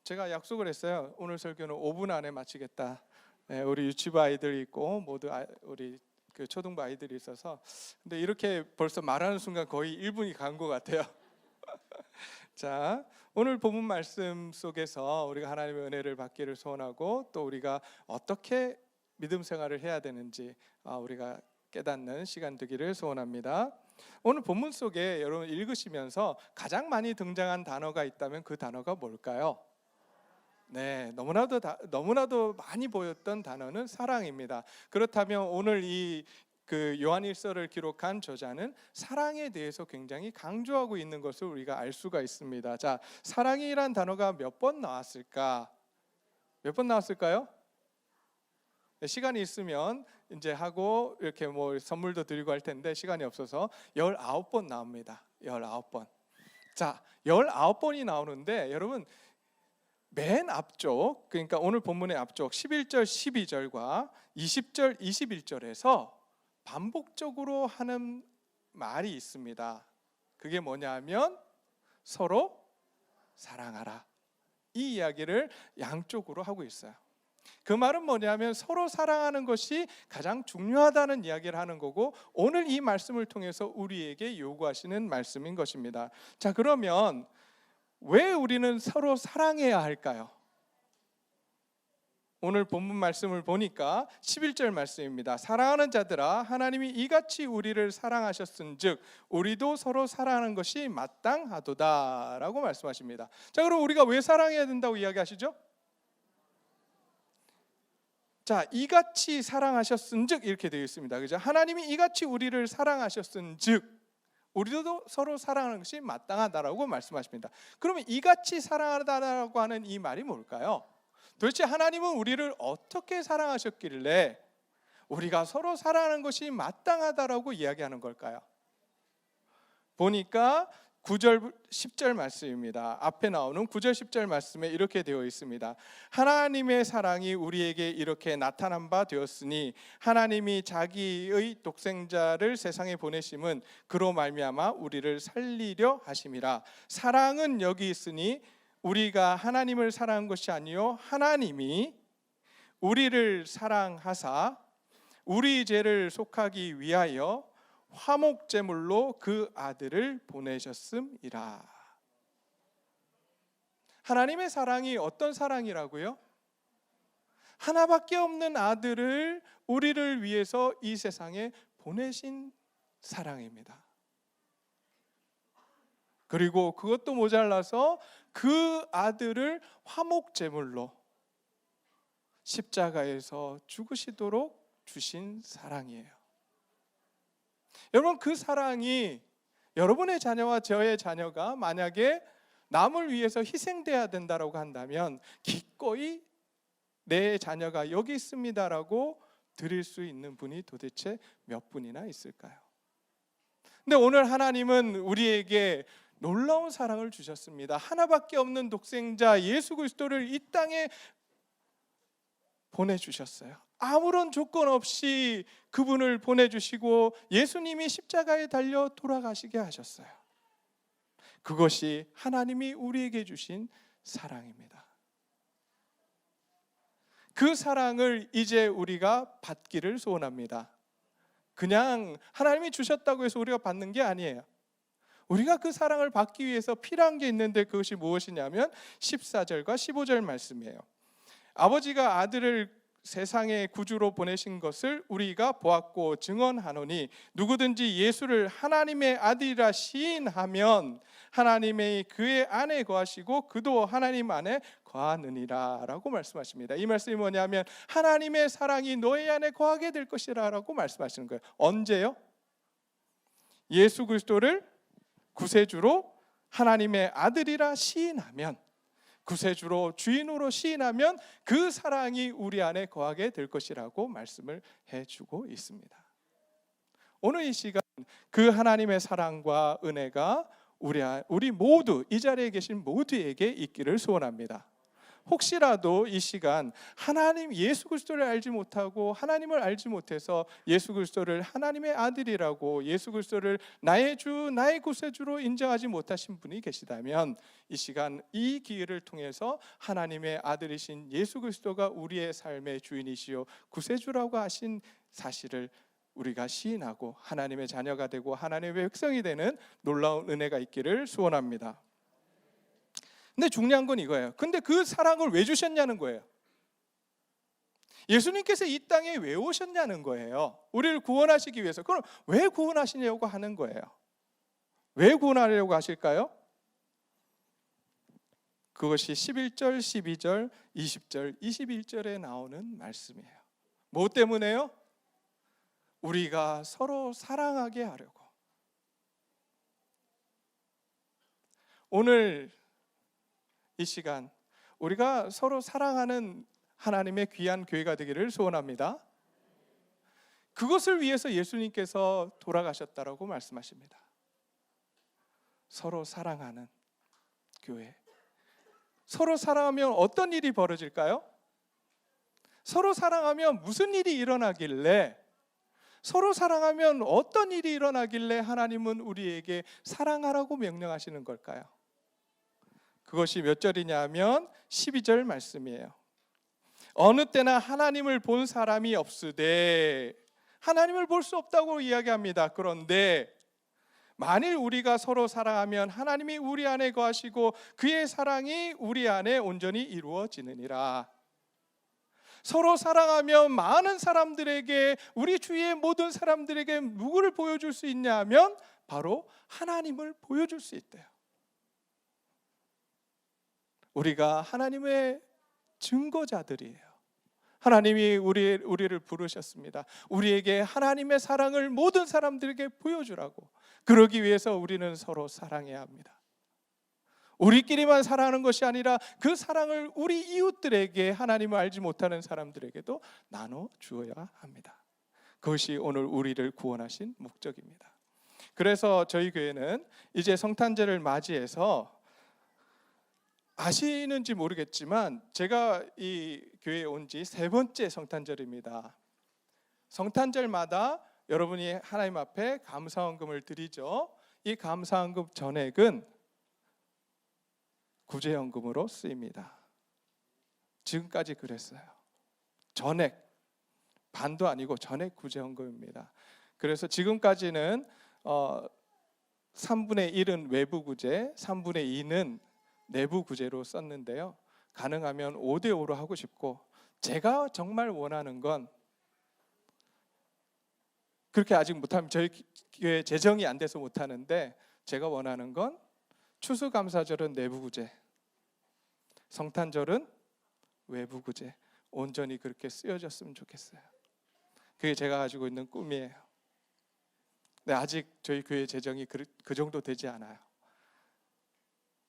제가 약속을 했어요. 오늘 설교는 5분 안에 마치겠다. 우리 유치부 아이들이 있고 모두 우리 그 초등부 아이들이 있어서 근데 이렇게 벌써 말하는 순간 거의 1분이 간 것 같아요. 자, 오늘 본문 말씀 속에서 우리가 하나님의 은혜를 받기를 소원하고 또 우리가 어떻게 믿음 생활을 해야 되는지 우리가 깨닫는 시간 되기를 소원합니다. 오늘 본문 속에 여러분 읽으시면서 가장 많이 등장한 단어가 있다면 그 단어가 뭘까요? 네, 너무나도 많이 보였던 단어는 사랑입니다. 그렇다면 오늘 그 요한일서를 기록한 저자는 사랑에 대해서 굉장히 강조하고 있는 것을 우리가 알 수가 있습니다. 자, 사랑이란 단어가 몇 번 나왔을까? 몇 번 나왔을까요? 네, 시간이 있으면 이제 하고 이렇게 뭐 선물도 드리고 할 텐데 시간이 없어서 19번 나옵니다. 19번. 자, 19번이 나오는데 여러분 맨 앞쪽, 그러니까 오늘 본문의 앞쪽 11절, 12절과 20절, 21절에서 반복적으로 하는 말이 있습니다. 그게 뭐냐면 서로 사랑하라. 이 이야기를 양쪽으로 하고 있어요. 그 말은 뭐냐면 서로 사랑하는 것이 가장 중요하다는 이야기를 하는 거고 오늘 이 말씀을 통해서 우리에게 요구하시는 말씀인 것입니다. 자, 그러면 왜 우리는 서로 사랑해야 할까요? 오늘 본문 말씀을 보니까 11절 말씀입니다. 사랑하는 자들아 하나님이 이같이 우리를 사랑하셨은즉 우리도 서로 사랑하는 것이 마땅하도다 라고 말씀하십니다. 자, 그럼 우리가 왜 사랑해야 된다고 이야기하시죠? 자, 이같이 사랑하셨은즉 이렇게 되어 있습니다. 그죠? 하나님이 이같이 우리를 사랑하셨은즉 우리도 서로 사랑하는 것이 마땅하다라고 말씀하십니다. 그러면 이같이 사랑하다라고 하는 이 말이 뭘까요? 도대체 하나님은 우리를 어떻게 사랑하셨길래 우리가 서로 사랑하는 것이 마땅하다라고 이야기하는 걸까요? 보니까 9절 10절 말씀입니다. 앞에 나오는 9절 10절 말씀에 이렇게 되어 있습니다. 하나님의 사랑이 우리에게 이렇게 나타난 바 되었으니 하나님이 자기의 독생자를 세상에 보내심은 그로 말미암아 우리를 살리려 하심이라. 사랑은 여기 있으니 우리가 하나님을 사랑한 것이 아니요 하나님이 우리를 사랑하사 우리 죄를 속하기 위하여 화목제물로 그 아들을 보내셨음이라. 하나님의 사랑이 어떤 사랑이라고요? 하나밖에 없는 아들을 우리를 위해서 이 세상에 보내신 사랑입니다. 그리고 그것도 모자라서 그 아들을 화목제물로 십자가에서 죽으시도록 주신 사랑이에요. 여러분, 그 사랑이 여러분의 자녀와 저의 자녀가 만약에 남을 위해서 희생돼야 된다고 한다면 기꺼이 내 자녀가 여기 있습니다라고 드릴 수 있는 분이 도대체 몇 분이나 있을까요? 근데 오늘 하나님은 우리에게 놀라운 사랑을 주셨습니다. 하나밖에 없는 독생자 예수 그리스도를 이 땅에 보내주셨어요. 아무런 조건 없이 그분을 보내주시고 예수님이 십자가에 달려 돌아가시게 하셨어요. 그것이 하나님이 우리에게 주신 사랑입니다. 그 사랑을 이제 우리가 받기를 소원합니다. 그냥 하나님이 주셨다고 해서 우리가 받는 게 아니에요. 우리가 그 사랑을 받기 위해서 필요한 게 있는데 그것이 무엇이냐면 14절과 15절 말씀이에요. 아버지가 아들을 세상의 구주로 보내신 것을 우리가 보았고 증언하노니 누구든지 예수를 하나님의 아들이라 시인하면 하나님의 그의 안에 거하시고 그도 하나님 안에 거하느니라 라고 말씀하십니다. 이 말씀이 뭐냐면 하나님의 사랑이 너희 안에 거하게 될 것이라 라고 말씀하시는 거예요. 언제요? 예수 그리스도를 구세주로 하나님의 아들이라 시인하면, 구세주로 주인으로 시인하면 그 사랑이 우리 안에 거하게 될 것이라고 말씀을 해주고 있습니다. 오늘 이 시간 그 하나님의 사랑과 은혜가 우리 모두 이 자리에 계신 모두에게 있기를 소원합니다. 혹시라도 이 시간 하나님 예수 그리스도를 알지 못하고 하나님을 알지 못해서 예수 그리스도를 하나님의 아들이라고 예수 그리스도를 나의 주 나의 구세주로 인정하지 못하신 분이 계시다면 이 시간 이 기회를 통해서 하나님의 아들이신 예수 그리스도가 우리의 삶의 주인이시요 구세주라고 하신 사실을 우리가 시인하고 하나님의 자녀가 되고 하나님의 백성이 되는 놀라운 은혜가 있기를 소원합니다. 근데 중요한 건 이거예요. 근데 그 사랑을 왜 주셨냐는 거예요. 예수님께서 이 땅에 왜 오셨냐는 거예요. 우리를 구원하시기 위해서. 그럼 왜 구원하시냐고 하는 거예요. 왜 구원하려고 하실까요? 그것이 11절, 12절, 20절, 21절에 나오는 말씀이에요. 뭐 때문에요? 우리가 서로 사랑하게 하려고. 오늘 이 시간 우리가 서로 사랑하는 하나님의 귀한 교회가 되기를 소원합니다. 그것을 위해서 예수님께서 돌아가셨다라고 말씀하십니다. 서로 사랑하는 교회. 서로 사랑하면 어떤 일이 벌어질까요? 서로 사랑하면 무슨 일이 일어나길래, 서로 사랑하면 어떤 일이 일어나길래 하나님은 우리에게 사랑하라고 명령하시는 걸까요? 그것이 몇 절이냐면 12절 말씀이에요. 어느 때나 하나님을 본 사람이 없으되, 하나님을 볼 수 없다고 이야기합니다. 그런데 만일 우리가 서로 사랑하면 하나님이 우리 안에 거하시고 그의 사랑이 우리 안에 온전히 이루어지느니라. 서로 사랑하면 많은 사람들에게, 우리 주위의 모든 사람들에게 누구를 보여줄 수 있냐 하면 바로 하나님을 보여줄 수 있대요. 우리가 하나님의 증거자들이에요. 하나님이 우리를 부르셨습니다. 우리에게 하나님의 사랑을 모든 사람들에게 보여주라고. 그러기 위해서 우리는 서로 사랑해야 합니다. 우리끼리만 사랑하는 것이 아니라 그 사랑을 우리 이웃들에게, 하나님을 알지 못하는 사람들에게도 나눠 주어야 합니다. 그것이 오늘 우리를 구원하신 목적입니다. 그래서 저희 교회는 이제 성탄절을 맞이해서, 아시는지 모르겠지만 제가 이 교회에 온 지 3번째 성탄절입니다. 성탄절마다 여러분이 하나님 앞에 감사헌금을 드리죠. 이 감사헌금 전액은 구제헌금으로 쓰입니다. 지금까지 그랬어요. 전액, 반도 아니고 전액 구제헌금입니다. 그래서 지금까지는 3분의 1은 외부 구제, 3분의 2는 내부 구제로 썼는데요. 가능하면 5대 5로 하고 싶고, 제가 정말 원하는 건, 그렇게 아직 못하면 저희 교회 재정이 안 돼서 못하는데, 제가 원하는 건 추수감사절은 내부 구제, 성탄절은 외부 구제, 온전히 그렇게 쓰여졌으면 좋겠어요. 그게 제가 가지고 있는 꿈이에요. 근데 아직 저희 교회 재정이 그 정도 되지 않아요.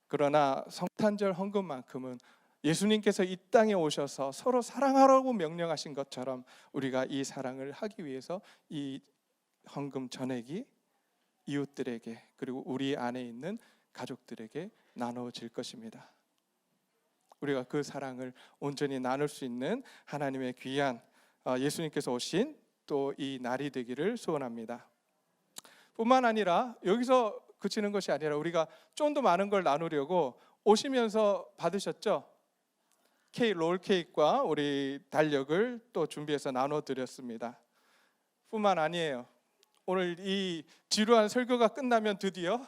그러나 성탄절 헌금만큼은 예수님께서 이 땅에 오셔서 서로 사랑하라고 명령하신 것처럼 우리가 이 사랑을 하기 위해서 이 헌금 전액이 이웃들에게, 그리고 우리 안에 있는 가족들에게 나눠질 것입니다. 우리가 그 사랑을 온전히 나눌 수 있는 하나님의 귀한 예수님께서 오신 또 이 날이 되기를 소원합니다. 뿐만 아니라 여기서 그치는 것이 아니라 우리가 좀 더 많은 걸 나누려고 오시면서 받으셨죠? 롤 케이크와 우리 달력을 또 준비해서 나눠드렸습니다. 뿐만 아니에요. 오늘 이 지루한 설교가 끝나면 드디어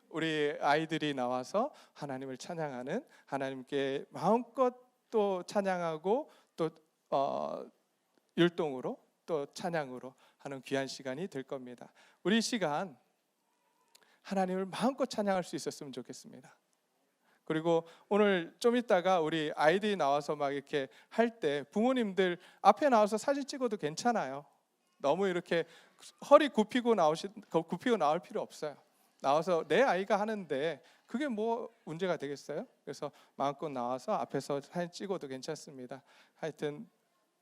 우리 아이들이 나와서 하나님을 찬양하는, 하나님께 마음껏 또 찬양하고 또 율동으로 또 찬양으로 하는 귀한 시간이 될 겁니다. 우리 시간 하나님을 마음껏 찬양할 수 있었으면 좋겠습니다. 그리고 오늘 좀 이따가 우리 아이들이 나와서 막 이렇게 할 때 부모님들 앞에 나와서 사진 찍어도 괜찮아요. 너무 이렇게 허리 굽히고 나올 필요 없어요. 나와서 내 아이가 하는데 그게 뭐 문제가 되겠어요? 그래서 마음껏 나와서 앞에서 사진 찍어도 괜찮습니다. 하여튼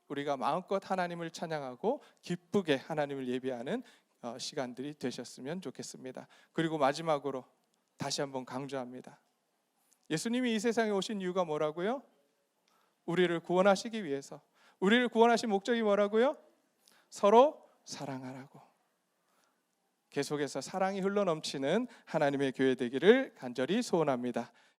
우리가 마음껏 하나님을 찬양하고 기쁘게 하나님을 예배하는 시간들이 되셨으면 좋겠습니다. 그리고 마지막으로 다시 한번 강조합니다. 예수님이 이 세상에 오신 이유가 뭐라고요? 우리를 구원하시기 위해서. 우리를 구원하신 목적이 뭐라고요? 서로 사랑하라고. 계속해서 사랑이 흘러넘치는 하나님의 교회 되기를 간절히 소원합니다.